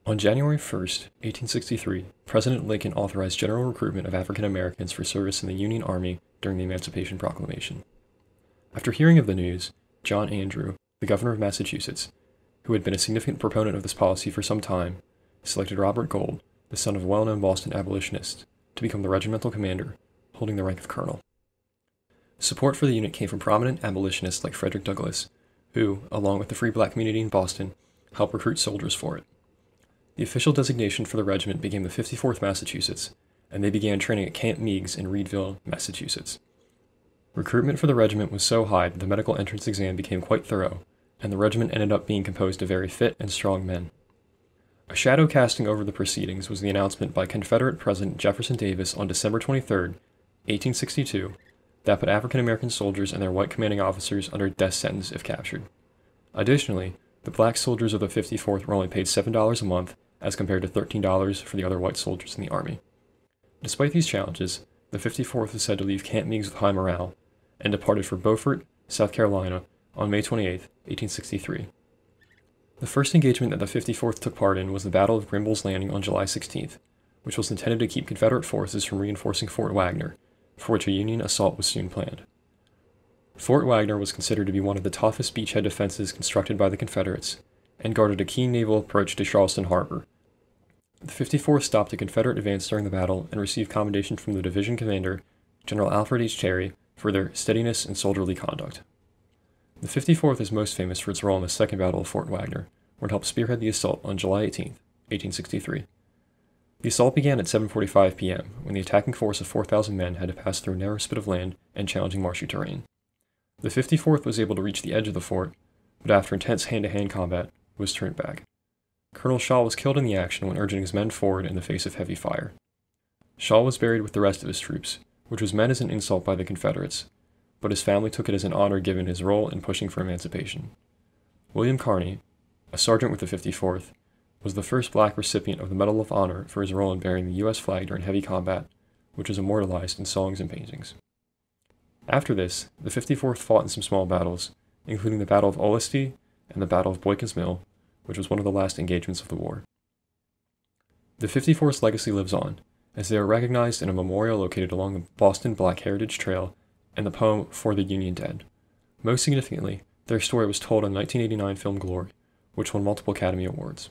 On January 1st, 1863, President Lincoln authorized general recruitment of African Americans for service in the Union Army during the Emancipation Proclamation. After hearing of the news, John Andrew, the governor of Massachusetts, who had been a significant proponent of this policy for some time, selected Robert Gould, the son of a well-known Boston abolitionist, to become the regimental commander, holding the rank of colonel. Support for the unit came from prominent abolitionists like Frederick Douglass, who, along with the free black community in Boston, helped recruit soldiers for it. The official designation for the regiment became the 54th Massachusetts, and they began training at Camp Meigs in Reedville, Massachusetts. Recruitment for the regiment was so high that the medical entrance exam became quite thorough, and the regiment ended up being composed of very fit and strong men. A shadow casting over the proceedings was the announcement by Confederate President Jefferson Davis on December 23, 1862, that put African American soldiers and their white commanding officers under death sentence if captured. Additionally, the black soldiers of the 54th were only paid $7 a month as compared to $13 for the other white soldiers in the Army. Despite these challenges, the 54th was said to leave Camp Meigs with high morale, and departed for Beaufort, South Carolina, on May 28, 1863. The first engagement that the 54th took part in was the Battle of Grimball's Landing on July 16th, which was intended to keep Confederate forces from reinforcing Fort Wagner, for which a Union assault was soon planned. Fort Wagner was considered to be one of the toughest beachhead defenses constructed by the Confederates, and guarded a key naval approach to Charleston Harbor. The 54th stopped a Confederate advance during the battle and received commendation from the division commander, General Alfred H. Terry, for their steadiness and soldierly conduct. The 54th is most famous for its role in the Second Battle of Fort Wagner, where it helped spearhead the assault on July 18, 1863. The assault began at 7:45 p.m., when the attacking force of 4,000 men had to pass through a narrow spit of land and challenging marshy terrain. The 54th was able to reach the edge of the fort, but after intense hand-to-hand combat, was turned back. Colonel Shaw was killed in the action when urging his men forward in the face of heavy fire. Shaw was buried with the rest of his troops, which was meant as an insult by the Confederates, but his family took it as an honor given his role in pushing for emancipation. William Carney, a sergeant with the 54th, was the first black recipient of the Medal of Honor for his role in bearing the U.S. flag during heavy combat, which is immortalized in songs and paintings. After this, the 54th fought in some small battles, including the Battle of Olustee and the Battle of Boykin's Mill, which was one of the last engagements of the war. The 54th's legacy lives on, as they are recognized in a memorial located along the Boston Black Heritage Trail and the poem For the Union Dead. Most significantly, their story was told in 1989 film Glory, which won multiple Academy Awards.